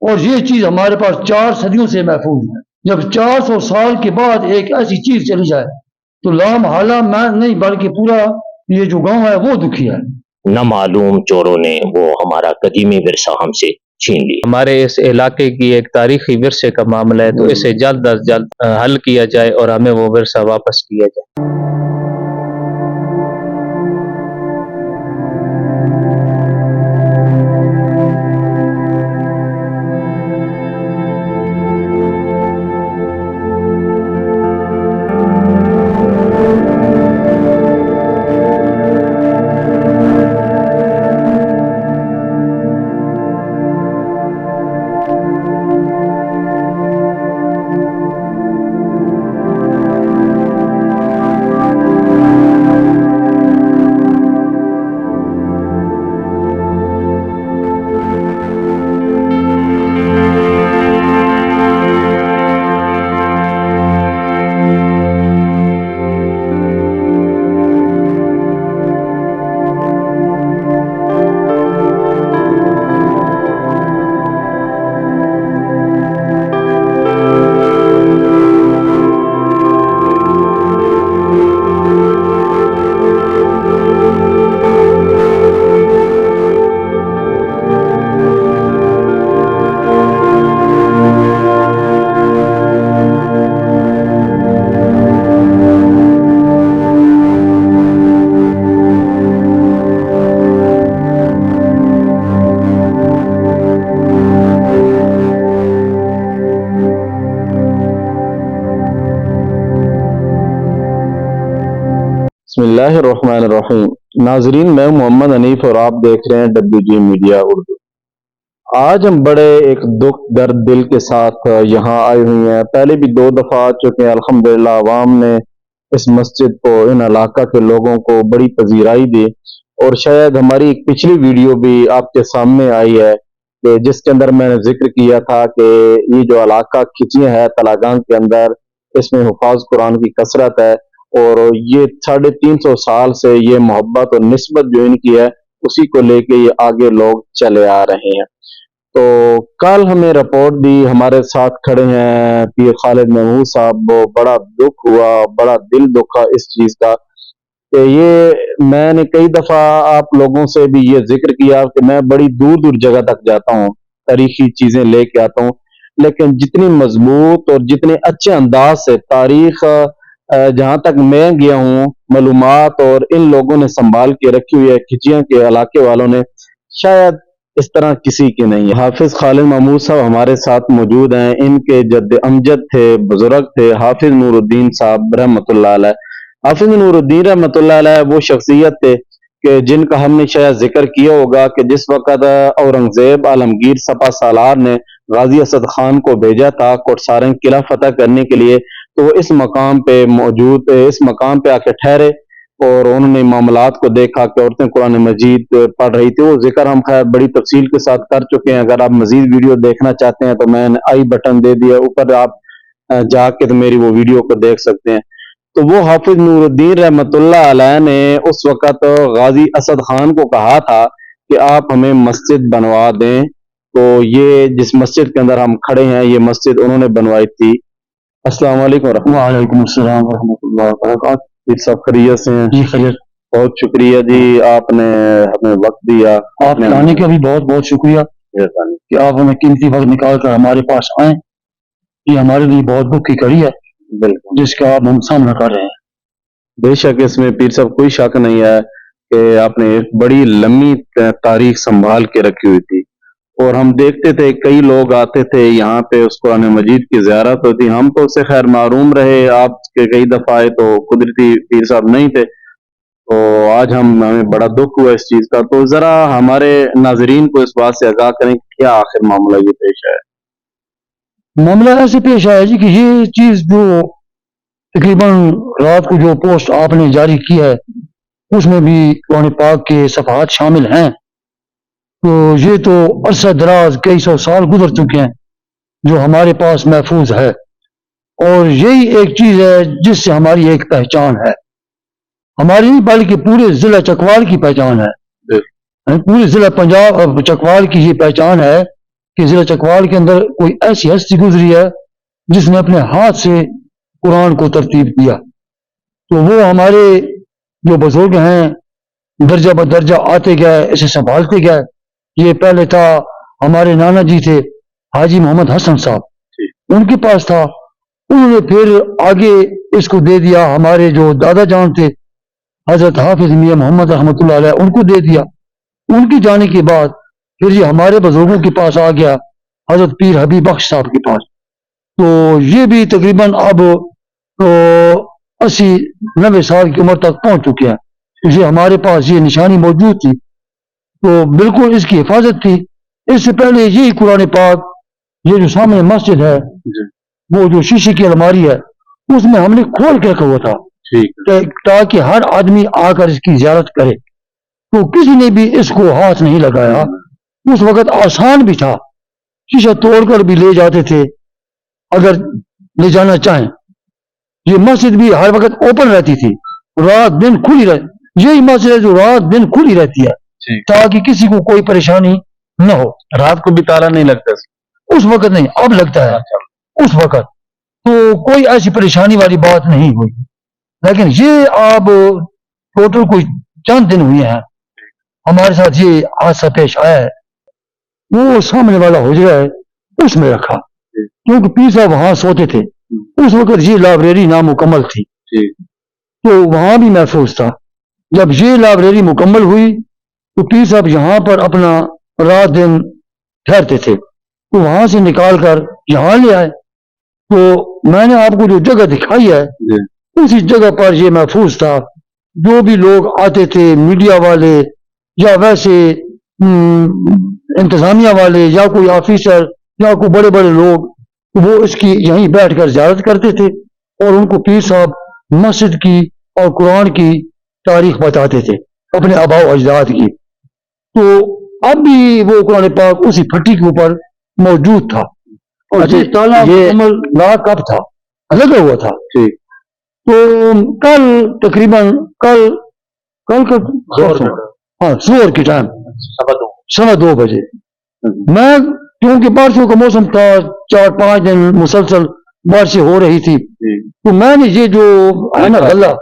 اور یہ چیز ہمارے پاس 4 صدیوں سے محفوظ ہے. جب 400 سال کے بعد ایک ایسی چیز چلی جائے تو لامحالہ میں نہیں بلکہ پورا یہ جو گاؤں ہے وہ دکھی ہے. نہ معلوم چوروں نے وہ ہمارا قدیمی ورثہ ہم سے چھین لی. ہمارے اس علاقے کی ایک تاریخی ورثے کا معاملہ ہے، تو اسے جلد از جلد حل کیا جائے اور ہمیں وہ ورثہ واپس کیا جائے. بسم اللہ الرحمن الرحیم. ناظرین، میں محمد حنیف اور آپ دیکھ رہے ہیں WG میڈیا اردو. آج ہم بڑے ایک دکھ درد دل کے ساتھ یہاں آئے ہوئے ہیں. پہلے بھی 2 دفعہ آ چکے ہیں. الحمدللہ عوام نے اس مسجد کو، ان علاقہ کے لوگوں کو بڑی پذیرائی دی، اور شاید ہماری ایک پچھلی ویڈیو بھی آپ کے سامنے آئی ہے کہ جس کے اندر میں نے ذکر کیا تھا کہ یہ جو علاقہ کھچیاں ہے تلاگانگ کے اندر، اس میں حفاظ قرآن کی کثرت ہے، اور یہ 350 سال سے یہ محبت اور نسبت جو ان کی ہے اسی کو لے کے یہ آگے لوگ چلے آ رہے ہیں. تو کل ہمیں رپورٹ دی، ہمارے ساتھ کھڑے ہیں پیر خالد محمود صاحب. بڑا دکھ ہوا، بڑا دل دکھا اس چیز کا کہ یہ میں نے کئی دفعہ آپ لوگوں سے بھی یہ ذکر کیا کہ میں بڑی دور دور جگہ تک جاتا ہوں، تاریخی چیزیں لے کے آتا ہوں، لیکن جتنی مضبوط اور جتنے اچھے انداز سے تاریخ جہاں تک میں گیا ہوں، معلومات اور ان لوگوں نے سنبھال کے رکھی ہوئی ہے کھچیاں کے علاقے والوں نے، شاید اس طرح کسی کے نہیں ہے. حافظ خالد محمود صاحب ہمارے ساتھ موجود ہیں. ان کے جد امجد تھے، بزرگ تھے حافظ نور الدین صاحب رحمۃ اللہ علیہ. حافظ نور الدین رحمۃ اللہ علیہ وہ شخصیت تھے کہ جن کا ہم نے شاید ذکر کیا ہوگا کہ جس وقت اورنگزیب عالمگیر سپہ سالار نے غازی اسد خان کو بھیجا تھا کوٹسارنگ قلعہ فتح کرنے کے لیے، تو وہ اس مقام پہ موجود، اس مقام پہ آ کے ٹھہرے اور انہوں نے معاملات کو دیکھا کہ عورتیں قرآن مجید پڑھ رہی تھی. وہ ذکر ہم خیر بڑی تفصیل کے ساتھ کر چکے ہیں. اگر آپ مزید ویڈیو دیکھنا چاہتے ہیں تو میں نے آئی بٹن دے دیا اوپر، آپ جا کے تو میری وہ ویڈیو کو دیکھ سکتے ہیں. تو وہ حافظ نور الدین رحمۃ اللہ علیہ نے اس وقت غازی اسد خان کو کہا تھا کہ آپ ہمیں مسجد بنوا دیں. تو یہ جس مسجد کے اندر ہم کھڑے ہیں یہ مسجد انہوں نے بنوائی تھی. السلام علیکم ورحمۃ اللہ. وعلیکم السلام ورحمۃ اللہ وبرکاتہ. پیر صاحب خیریت سے ہیں؟ جی خیریت. بہت شکریہ جی، آپ نے ہمیں وقت دیا. آپ کے آنے کا بھی بہت بہت شکریہ کہ آپ ہمیں قیمتی وقت نکال کر ہمارے پاس آئیں. یہ ہمارے لیے بہت دکھ کی کڑی ہے بالکل، جس کا آپ ہم سامنا کر رہے ہیں. بے شک اس میں پیر صاحب کوئی شک نہیں ہے کہ آپ نے ایک بڑی لمبی تاریخ سنبھال کے رکھی ہوئی تھی، اور ہم دیکھتے تھے کئی لوگ آتے تھے یہاں پہ، اس قرآن مجید کی زیارت ہوتی. ہم تو اس سے خیر معروم رہے، آپ کے کئی دفعہ آئے تو قدرتی پیر صاحب نہیں تھے. تو آج ہمیں بڑا دکھ ہوا اس چیز کا. تو ذرا ہمارے ناظرین کو اس بات سے آگاہ کریں کہ کیا آخر معاملہ یہ پیش ہے. معاملہ ایسے پیش آیا جی کہ یہ چیز جو تقریباً رات کو جو پوسٹ آپ نے جاری کی ہے اس میں بھی قرآن پاک کے صفحات شامل ہیں. تو یہ تو عرصہ دراز کئی 100 سال گزر چکے ہیں جو ہمارے پاس محفوظ ہے، اور یہی ایک چیز ہے جس سے ہماری ایک پہچان ہے، ہماری نہیں بلکہ پورے ضلع چکوال کی پہچان ہے. پورے ضلع پنجاب چکوال کی یہ پہچان ہے کہ ضلع چکوال کے اندر کوئی ایسی ہستی گزری ہے جس نے اپنے ہاتھ سے قرآن کو ترتیب دیا. تو وہ ہمارے جو بزرگ ہیں درجہ بدرجہ آتے گئے، اسے سنبھالتے گئے. یہ پہلے تھا ہمارے نانا جی تھے حاجی محمد حسن صاحب، ان کے پاس تھا. انہوں نے پھر آگے اس کو دے دیا. ہمارے جو دادا جان تھے حضرت حافظ میاں محمد رحمۃ اللہ علیہ، ان کو دے دیا. ان کی جانے کے بعد پھر یہ ہمارے بزرگوں کے پاس آ گیا حضرت پیر حبیب بخش صاحب کے پاس. تو یہ بھی تقریباً اب 80-90 سال کی عمر تک پہنچ چکے ہیں. یہ ہمارے پاس یہ نشانی موجود تھی تو بالکل اس کی حفاظت تھی. اس سے پہلے یہی قرآن پاک، یہ جو سامنے مسجد ہے وہ جو شیشے کی الماری ہے اس میں ہم نے کھول کے رکھا ہوا تھا تاکہ ہر آدمی آ کر اس کی زیارت کرے. تو کسی نے بھی اس کو ہاتھ نہیں لگایا. اس وقت آسان بھی تھا، شیشہ توڑ کر بھی لے جاتے تھے اگر لے جانا چاہیں. یہ مسجد بھی ہر وقت اوپن رہتی تھی، رات دن کھلی رہتی. یہی مسجد ہے جو رات دن کھلی رہتی ہے تاکہ کسی کو کوئی پریشانی نہ ہو. رات کو بھی تالا نہیں لگتا؟ اس وقت نہیں، اب لگتا ہے. اس وقت تو کوئی ایسی پریشانی والی بات نہیں ہوئی. لیکن یہ اب ٹوٹل کوئی چند دن ہوئے ہیں ہمارے ساتھ یہ حادثہ پیش آیا ہے. وہ سامنے والا حجرہ ہے اس میں رکھا، کیونکہ پیر صاحب وہاں سوتے تھے. اس وقت یہ لائبریری نامکمل تھی تو وہاں بھی محفوظ تھا. جب یہ لائبریری مکمل ہوئی تو پیر صاحب یہاں پر اپنا رات دن ٹھہرتے تھے، تو وہاں سے نکال کر یہاں لے آئے. تو میں نے آپ کو جو جگہ دکھائی ہے اسی جگہ پر یہ محفوظ تھا. جو بھی لوگ آتے تھے، میڈیا والے یا ویسے انتظامیہ والے یا کوئی آفیسر یا کوئی بڑے بڑے لوگ، وہ اس کی یہیں بیٹھ کر زیارت کرتے تھے اور ان کو پیر صاحب مسجد کی اور قرآن کی تاریخ بتاتے تھے اپنے آباء و اجداد کی. تو اب بھی وہ قرآن پاک اسی پھٹی کے اوپر موجود تھا اور یہ تالا مکمل لاک اپ تھا، لگا ہوا تھا. تو کل تقریباً کل زور کے ٹائم 2:15 بجے میں، کیونکہ بارشوں کا موسم تھا، 4-5 دن مسلسل بارشیں ہو رہی تھی، تو میں نے یہ جو ہے نا غلہ،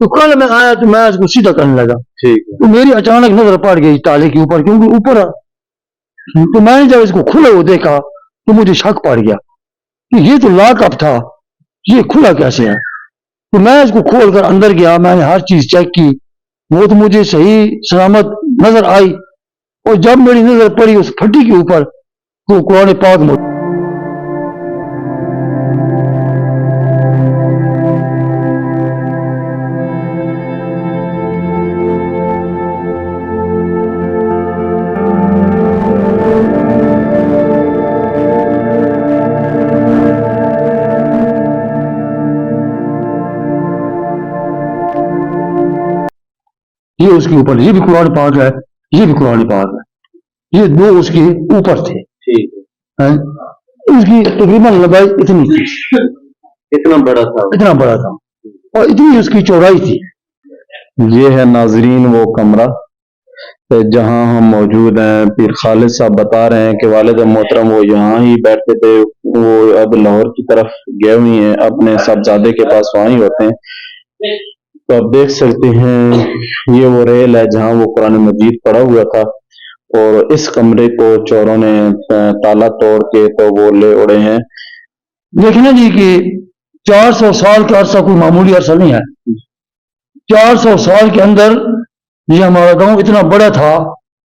تو کل میں آیا تو میں اس کو سیدھا کرنے لگا. تو میری اچانک نظر پڑ گئی تالے کے اوپر، کیونکہ اوپر تو میں نے جب اس کو کھلا ہوا دیکھا تو مجھے شک پڑ گیا کہ یہ تو لاک اپ تھا، یہ کھلا کیسے ہے. تو میں اس کو کھول کر اندر گیا، میں نے ہر چیز چیک کی، وہ تو مجھے صحیح سلامت نظر آئی. اور جب میری نظر پڑی اس پھٹی کے اوپر تو قرآن پاک یہ اس کے اوپر، یہ بھی قرآن پاک ہے، یہ بھی قرآن پاک ہے. یہ دو اس کے اوپر تھے. اس کی تقریباً لمبائی اتنی تھی، اتنا بڑا تھا اور اتنی اس کی چوڑائی تھی. یہ ہے ناظرین وہ کمرہ جہاں ہم موجود ہیں. پیر خالد صاحب بتا رہے ہیں کہ والد محترم وہ یہاں ہی بیٹھتے تھے. وہ اب لاہور کی طرف گئے ہوئی ہیں، اپنے صاحبزادے کے پاس وہاں ہی ہوتے ہیں. تو آپ دیکھ سکتے ہیں یہ وہ ریل ہے جہاں وہ قرآن مجید پڑا ہوا تھا، اور اس کمرے کو چوروں نے تالا توڑ کے تو وہ لے اڑے ہیں. دیکھنا جی کہ 400 سال کا عرصہ کوئی معمولی عرصہ نہیں ہے. 400 سال کے اندر یہ ہمارا گاؤں اتنا بڑا تھا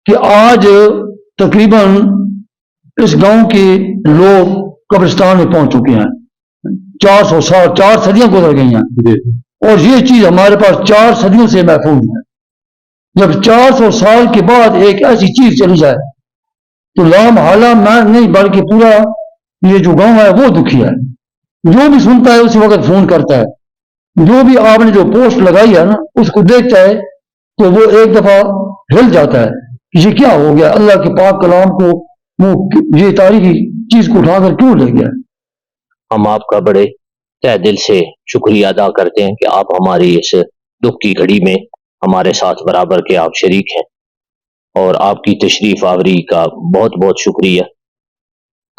کہ آج تقریباً اس گاؤں کے لوگ قبرستان میں پہنچ چکے ہیں. 400 سال، 4 صدیاں گزر گئی ہیں اور یہ چیز ہمارے پاس 4 صدیوں سے محفوظ ہے. جب 400 سال کے بعد ایک ایسی چیز چلی جائے تو لامحالہ میں نہیں بلکہ پورا یہ جو گاؤں ہے وہ دکھی ہے. جو بھی سنتا ہے اسی وقت فون کرتا ہے، جو بھی آپ نے جو پوسٹ لگائی ہے نا اس کو دیکھتا ہے تو وہ ایک دفعہ ہل جاتا ہے کہ یہ کیا ہو گیا، اللہ کے پاک کلام کو وہ یہ تاریخی چیز کو اٹھا کر کیوں لے گیا. ہم آپ کا بڑے تہ دل سے شکریہ ادا کرتے ہیں کہ آپ ہماری اس دکھ کی گھڑی میں ہمارے ساتھ برابر کے آپ شریک ہیں، اور آپ کی تشریف آوری کا بہت بہت شکریہ.